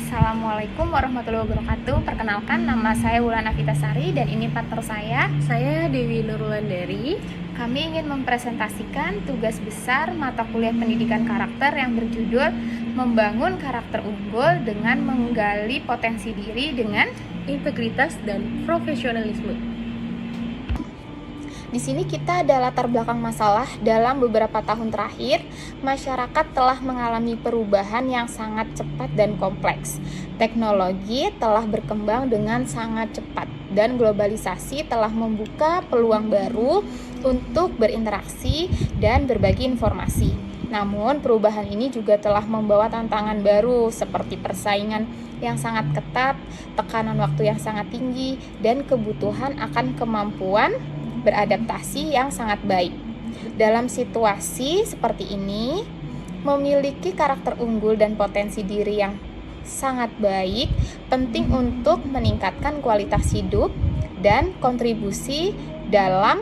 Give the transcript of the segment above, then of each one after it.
Assalamualaikum warahmatullahi wabarakatuh. Perkenalkan, nama saya Wulana Vitasari dan ini partner saya. Saya Dewi Nurlandari. Kami ingin mempresentasikan tugas besar mata kuliah pendidikan karakter yang berjudul Membangun Karakter Unggul dengan Menggali Potensi Diri dengan Integritas dan Profesionalisme. Di sini kita ada latar belakang masalah. Dalam beberapa tahun terakhir, masyarakat telah mengalami perubahan yang sangat cepat dan kompleks. Teknologi telah berkembang dengan sangat cepat dan globalisasi telah membuka peluang baru untuk berinteraksi dan berbagi informasi. Namun, perubahan ini juga telah membawa tantangan baru seperti persaingan yang sangat ketat, tekanan waktu yang sangat tinggi, dan kebutuhan akan kemampuan beradaptasi yang sangat baik. Dalam situasi seperti ini, memiliki karakter unggul dan potensi diri yang sangat baik penting untuk meningkatkan kualitas hidup dan kontribusi dalam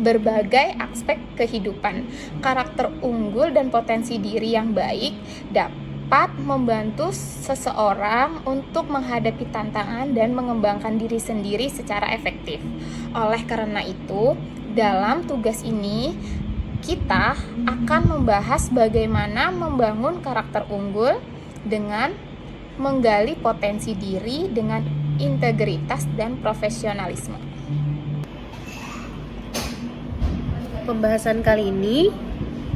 berbagai aspek kehidupan. Karakter unggul dan potensi diri yang baik dapat membantu seseorang untuk menghadapi tantangan dan mengembangkan diri sendiri secara efektif. Oleh karena itu, dalam tugas ini kita akan membahas bagaimana membangun karakter unggul dengan menggali potensi diri dengan integritas dan profesionalisme. Pembahasan kali ini,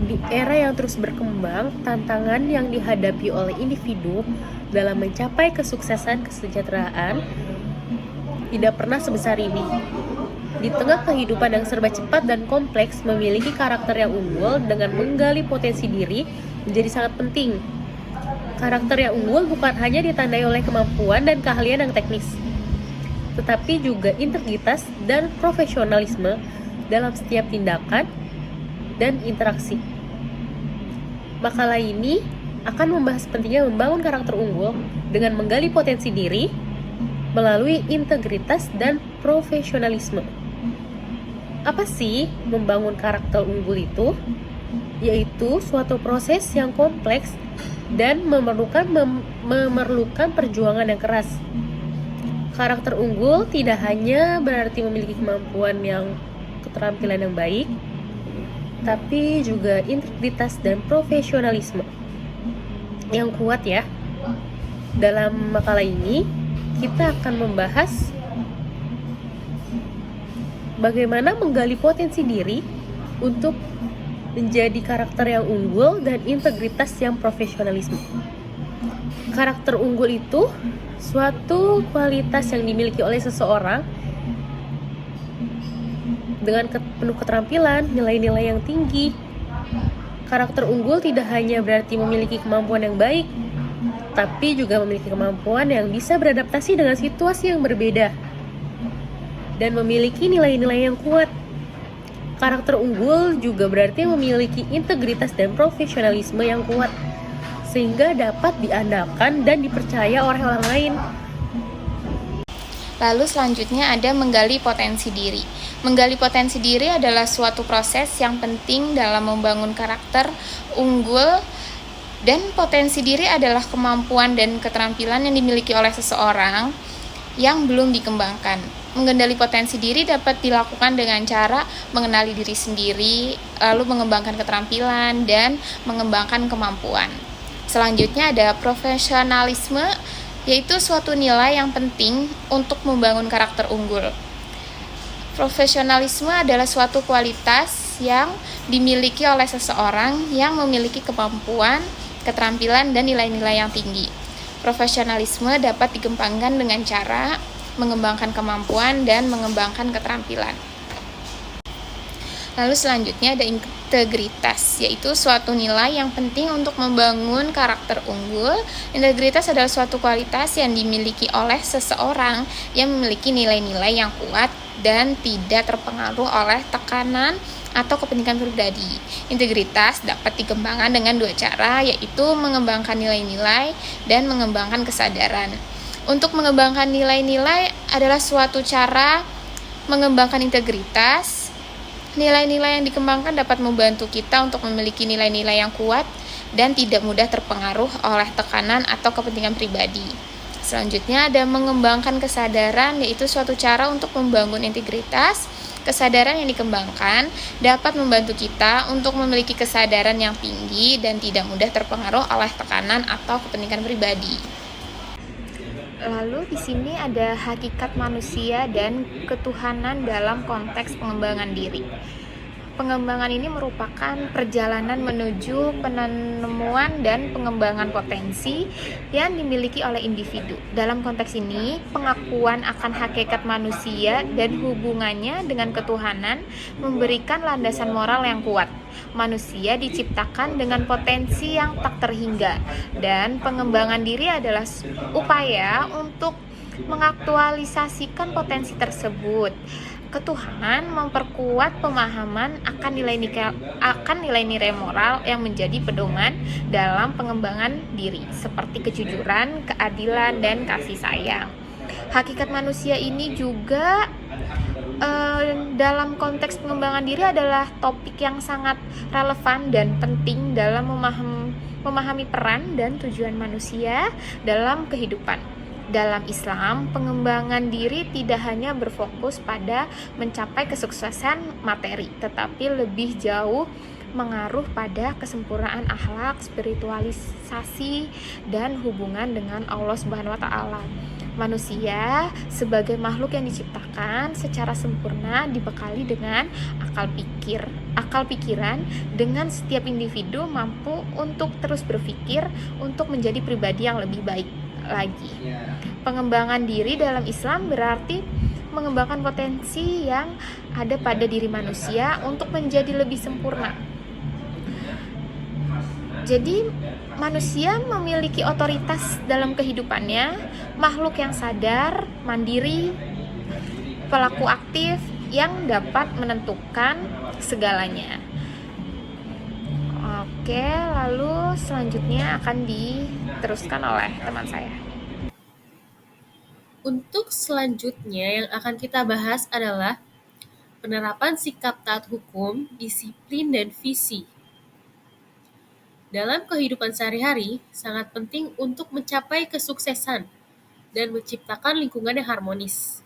di era yang terus berkembang, tantangan yang dihadapi oleh individu dalam mencapai kesuksesan kesejahteraan tidak pernah sebesar ini. Di tengah kehidupan yang serba cepat dan kompleks, memiliki karakter yang unggul dengan menggali potensi diri menjadi sangat penting. Karakter yang unggul bukan hanya ditandai oleh kemampuan dan keahlian yang teknis, tetapi juga integritas dan profesionalisme dalam setiap tindakan dan interaksi. Makalah ini akan membahas pentingnya membangun karakter unggul dengan menggali potensi diri melalui integritas dan profesionalisme. Apa sih membangun karakter unggul itu? Yaitu suatu proses yang kompleks dan memerlukan perjuangan yang keras. Karakter unggul tidak hanya berarti memiliki keterampilan yang baik, tapi juga integritas dan profesionalisme yang kuat ya. Dalam makalah ini, kita akan membahas bagaimana menggali potensi diri untuk menjadi karakter yang unggul dan integritas yang profesionalisme. Karakter unggul itu suatu kualitas yang dimiliki oleh seseorang dengan penuh keterampilan, nilai-nilai yang tinggi. Karakter unggul tidak hanya berarti memiliki kemampuan yang baik, tapi juga memiliki kemampuan yang bisa beradaptasi dengan situasi yang berbeda dan memiliki nilai-nilai yang kuat. Karakter unggul juga berarti memiliki integritas dan profesionalisme yang kuat, sehingga dapat diandalkan dan dipercaya oleh orang lain. Lalu selanjutnya ada menggali potensi diri. Menggali potensi diri adalah suatu proses yang penting dalam membangun karakter unggul, dan potensi diri adalah kemampuan dan keterampilan yang dimiliki oleh seseorang yang belum dikembangkan. Mengendali potensi diri dapat dilakukan dengan cara mengenali diri sendiri, lalu mengembangkan keterampilan dan mengembangkan kemampuan. Selanjutnya ada profesionalisme, yaitu suatu nilai yang penting untuk membangun karakter unggul. Profesionalisme adalah suatu kualitas yang dimiliki oleh seseorang yang memiliki kemampuan, keterampilan, dan nilai-nilai yang tinggi. Profesionalisme dapat dikembangkan dengan cara mengembangkan kemampuan dan mengembangkan keterampilan. Lalu selanjutnya ada integritas, yaitu suatu nilai yang penting untuk membangun karakter unggul. Integritas adalah suatu kualitas yang dimiliki oleh seseorang yang memiliki nilai-nilai yang kuat dan tidak terpengaruh oleh tekanan atau kepentingan pribadi. Integritas dapat dikembangkan dengan dua cara, yaitu mengembangkan nilai-nilai dan mengembangkan kesadaran. Untuk mengembangkan nilai-nilai adalah suatu cara mengembangkan integritas. Nilai-nilai yang dikembangkan dapat membantu kita untuk memiliki nilai-nilai yang kuat dan tidak mudah terpengaruh oleh tekanan atau kepentingan pribadi. Selanjutnya ada mengembangkan kesadaran, yaitu suatu cara untuk membangun integritas. Kesadaran yang dikembangkan dapat membantu kita untuk memiliki kesadaran yang tinggi dan tidak mudah terpengaruh oleh tekanan atau kepentingan pribadi. Lalu di sini ada hakikat manusia dan ketuhanan dalam konteks pengembangan diri. Pengembangan ini merupakan perjalanan menuju penemuan dan pengembangan potensi yang dimiliki oleh individu. Dalam konteks ini, pengakuan akan hakikat manusia dan hubungannya dengan ketuhanan memberikan landasan moral yang kuat. Manusia diciptakan dengan potensi yang tak terhingga, dan pengembangan diri adalah upaya untuk mengaktualisasikan potensi tersebut. Ketuhanan memperkuat pemahaman akan nilai-nilai moral yang menjadi pedoman dalam pengembangan diri, seperti kejujuran, keadilan, dan kasih sayang. Hakikat manusia ini juga dalam konteks pengembangan diri adalah topik yang sangat relevan dan penting dalam memahami peran dan tujuan manusia dalam kehidupan. Dalam Islam, pengembangan diri tidak hanya berfokus pada mencapai kesuksesan materi, tetapi lebih jauh mengaruh pada kesempurnaan akhlak, spiritualisasi, dan hubungan dengan Allah Subhanahu wa taala. Manusia sebagai makhluk yang diciptakan secara sempurna dibekali dengan akal pikiran. Dengan setiap individu mampu untuk terus berpikir untuk menjadi pribadi yang lebih baik lagi. Pengembangan diri dalam Islam berarti mengembangkan potensi yang ada pada diri manusia untuk menjadi lebih sempurna. Jadi manusia memiliki otoritas dalam kehidupannya, makhluk yang sadar, mandiri, pelaku aktif yang dapat menentukan segalanya. Oke, lalu selanjutnya akan diteruskan oleh teman saya. Untuk selanjutnya yang akan kita bahas adalah penerapan sikap taat hukum, disiplin, dan visi. Dalam kehidupan sehari-hari, sangat penting untuk mencapai kesuksesan dan menciptakan lingkungan yang harmonis.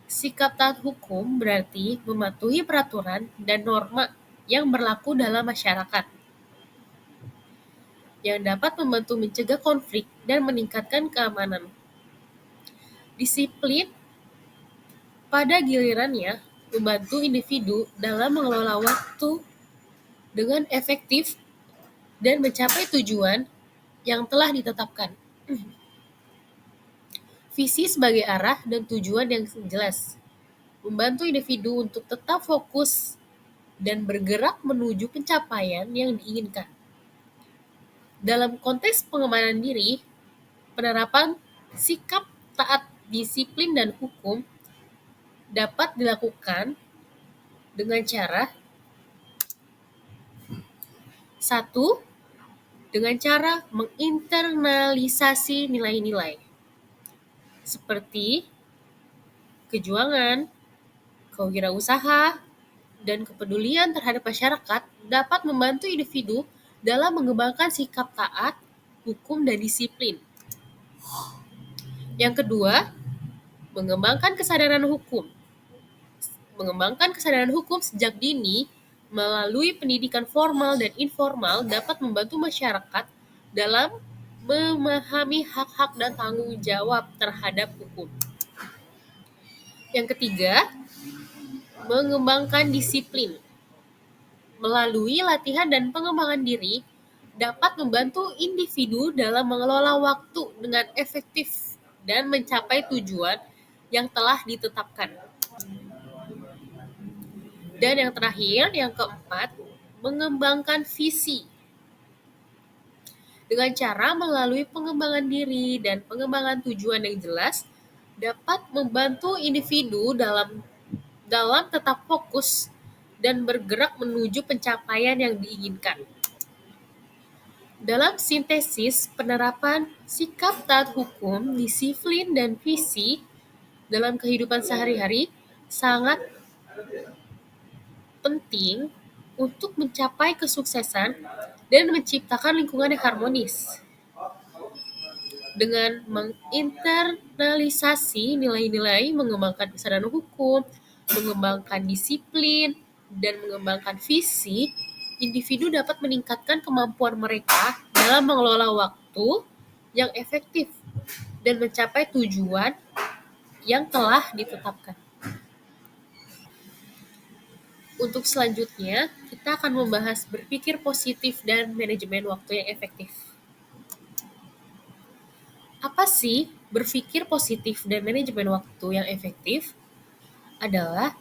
Sikap taat hukum berarti mematuhi peraturan dan norma yang berlaku dalam masyarakat, yang dapat membantu mencegah konflik dan meningkatkan keamanan. Disiplin pada gilirannya membantu individu dalam mengelola waktu dengan efektif dan mencapai tujuan yang telah ditetapkan. Visi sebagai arah dan tujuan yang jelas, membantu individu untuk tetap fokus dan bergerak menuju pencapaian yang diinginkan. Dalam konteks pengembangan diri, penerapan sikap taat, disiplin, dan hukum dapat dilakukan dengan cara: 1. Dengan cara menginternalisasi nilai-nilai seperti kejuangan, kewirausahaan, dan kepedulian terhadap masyarakat dapat membantu individu dalam mengembangkan sikap taat, hukum, dan disiplin. Yang kedua, mengembangkan kesadaran hukum. Mengembangkan kesadaran hukum sejak dini melalui pendidikan formal dan informal dapat membantu masyarakat dalam memahami hak-hak dan tanggung jawab terhadap hukum. Yang ketiga, mengembangkan disiplin. Melalui latihan dan pengembangan diri dapat membantu individu dalam mengelola waktu dengan efektif dan mencapai tujuan yang telah ditetapkan. Dan yang terakhir, yang keempat, mengembangkan visi. Dengan cara melalui pengembangan diri dan pengembangan tujuan yang jelas, dapat membantu individu dalam tetap fokus dan bergerak menuju pencapaian yang diinginkan. Dalam sintesis, penerapan sikap taat hukum, disiplin, dan visi dalam kehidupan sehari-hari sangat penting untuk mencapai kesuksesan dan menciptakan lingkungan yang harmonis. Dengan menginternalisasi nilai-nilai, mengembangkan kesadaran hukum, mengembangkan disiplin, dan mengembangkan visi, individu dapat meningkatkan kemampuan mereka dalam mengelola waktu yang efektif dan mencapai tujuan yang telah ditetapkan. Untuk selanjutnya, kita akan membahas berpikir positif dan manajemen waktu yang efektif. Apa sih berpikir positif dan manajemen waktu yang efektif? Adalah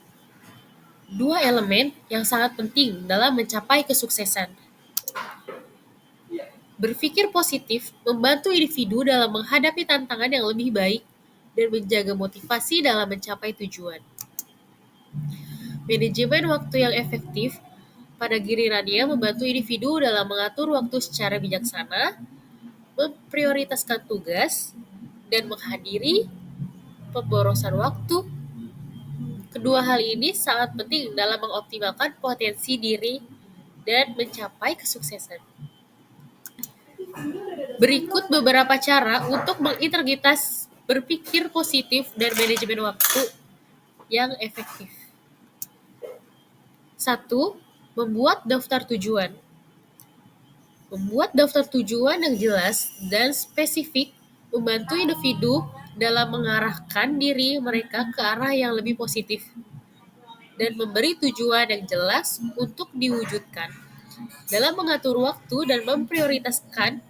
dua elemen yang sangat penting dalam mencapai kesuksesan. Berpikir positif membantu individu dalam menghadapi tantangan yang lebih baik dan menjaga motivasi dalam mencapai tujuan. Manajemen waktu yang efektif pada gilirannya membantu individu dalam mengatur waktu secara bijaksana, memprioritaskan tugas, dan menghadiri pemborosan waktu. Kedua hal ini sangat penting dalam mengoptimalkan potensi diri dan mencapai kesuksesan. Berikut beberapa cara untuk mengintegritas berpikir positif dan manajemen waktu yang efektif. 1. Membuat daftar tujuan. Membuat daftar tujuan yang jelas dan spesifik membantu individu dalam mengarahkan diri mereka ke arah yang lebih positif dan memberi tujuan yang jelas untuk diwujudkan. Dalam mengatur waktu dan memprioritaskan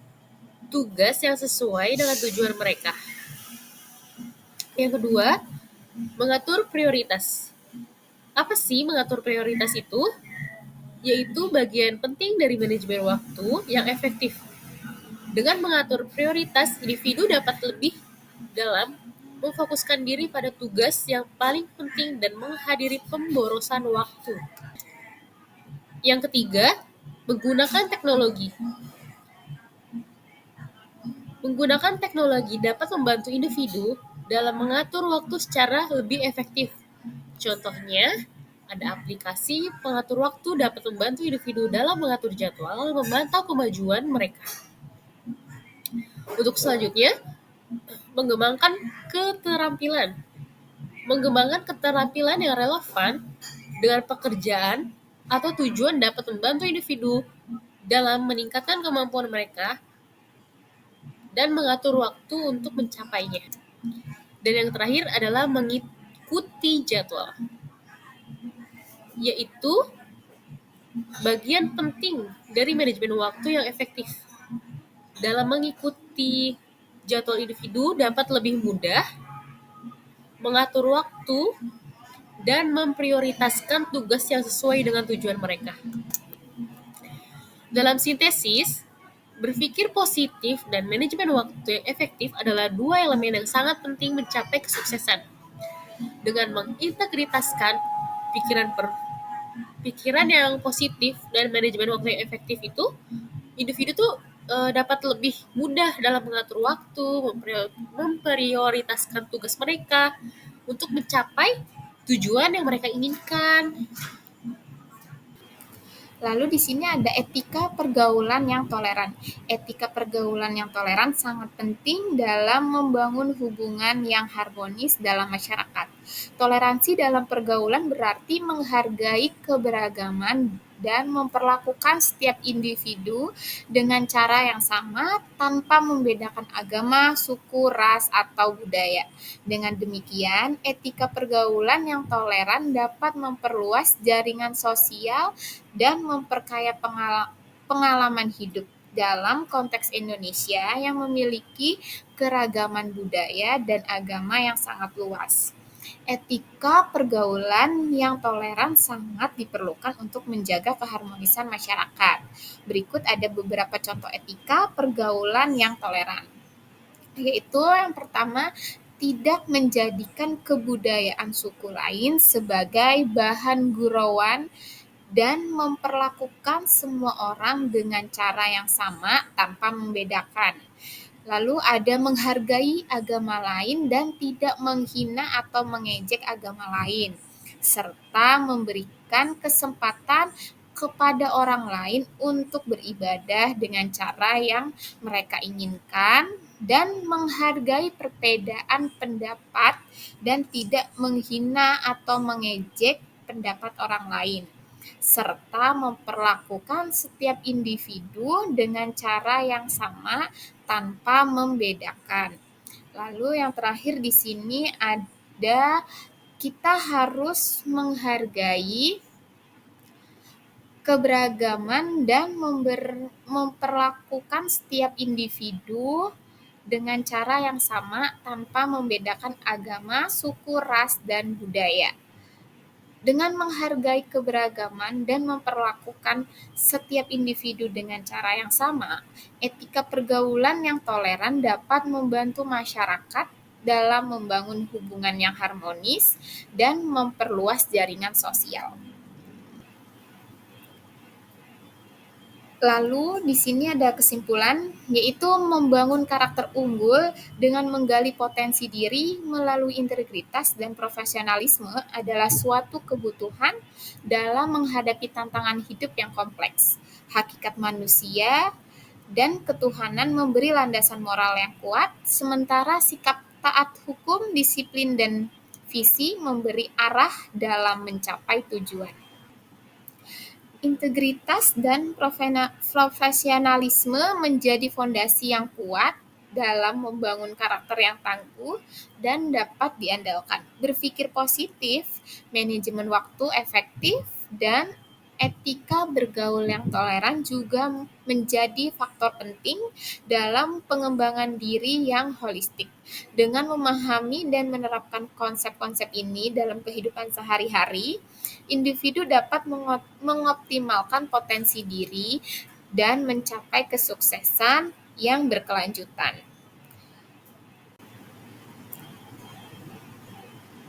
tugas yang sesuai dengan tujuan mereka. Yang kedua, mengatur prioritas. Apa sih mengatur prioritas itu? Yaitu bagian penting dari manajemen waktu yang efektif. Dengan mengatur prioritas, individu dapat lebih dalam memfokuskan diri pada tugas yang paling penting dan menghadiri pemborosan waktu. Yang ketiga, menggunakan teknologi. Menggunakan teknologi dapat membantu individu dalam mengatur waktu secara lebih efektif. Contohnya, ada aplikasi pengatur waktu dapat membantu individu dalam mengatur jadwal, memantau kemajuan mereka. Untuk selanjutnya, mengembangkan keterampilan. Mengembangkan keterampilan yang relevan dengan pekerjaan atau tujuan dapat membantu individu dalam meningkatkan kemampuan mereka dan mengatur waktu untuk mencapainya. Dan yang terakhir adalah mengikuti jadwal, yaitu bagian penting dari manajemen waktu yang efektif. Dalam mengikuti jadwal, individu dapat lebih mudah mengatur waktu dan memprioritaskan tugas yang sesuai dengan tujuan mereka. Dalam sintesis, berpikir positif dan manajemen waktu yang efektif adalah dua elemen yang sangat penting mencapai kesuksesan. Dengan mengintegritaskan pikiran yang positif dan manajemen waktu yang efektif itu, individu tuh dapat lebih mudah dalam mengatur waktu, memprioritaskan tugas mereka untuk mencapai tujuan yang mereka inginkan. Lalu di sini ada etika pergaulan yang toleran. Etika pergaulan yang toleran sangat penting dalam membangun hubungan yang harmonis dalam masyarakat. Toleransi dalam pergaulan berarti menghargai keberagaman dan memperlakukan setiap individu dengan cara yang sama tanpa membedakan agama, suku, ras, atau budaya. Dengan demikian, etika pergaulan yang toleran dapat memperluas jaringan sosial dan memperkaya pengalaman hidup dalam konteks Indonesia yang memiliki keragaman budaya dan agama yang sangat luas. Etika pergaulan yang toleran sangat diperlukan untuk menjaga keharmonisan masyarakat. Berikut ada beberapa contoh etika pergaulan yang toleran. Yaitu yang pertama, tidak menjadikan kebudayaan suku lain sebagai bahan gurauan dan memperlakukan semua orang dengan cara yang sama tanpa membedakan. Lalu ada menghargai agama lain dan tidak menghina atau mengejek agama lain, serta memberikan kesempatan kepada orang lain untuk beribadah dengan cara yang mereka inginkan dan menghargai perbedaan pendapat dan tidak menghina atau mengejek pendapat orang lain, serta memperlakukan setiap individu dengan cara yang sama tanpa membedakan. Lalu yang terakhir di sini ada kita harus menghargai keberagaman dan memperlakukan setiap individu dengan cara yang sama tanpa membedakan agama, suku, ras, dan budaya. Dengan menghargai keberagaman dan memperlakukan setiap individu dengan cara yang sama, etika pergaulan yang toleran dapat membantu masyarakat dalam membangun hubungan yang harmonis dan memperluas jaringan sosial. Lalu di sini ada kesimpulan, yaitu membangun karakter unggul dengan menggali potensi diri melalui integritas dan profesionalisme adalah suatu kebutuhan dalam menghadapi tantangan hidup yang kompleks. Hakikat manusia dan ketuhanan memberi landasan moral yang kuat, sementara sikap taat hukum, disiplin, dan visi memberi arah dalam mencapai tujuan. Integritas dan profesionalisme menjadi fondasi yang kuat dalam membangun karakter yang tangguh dan dapat diandalkan. Berpikir positif, manajemen waktu efektif, dan etika bergaul yang toleran juga menjadi faktor penting dalam pengembangan diri yang holistik. Dengan memahami dan menerapkan konsep-konsep ini dalam kehidupan sehari-hari, individu dapat mengoptimalkan potensi diri dan mencapai kesuksesan yang berkelanjutan.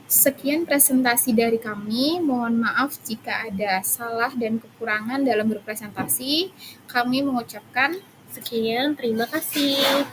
Sekian presentasi dari kami. Mohon maaf jika ada salah dan kekurangan dalam berpresentasi. Kami mengucapkan Sekian, terima kasih.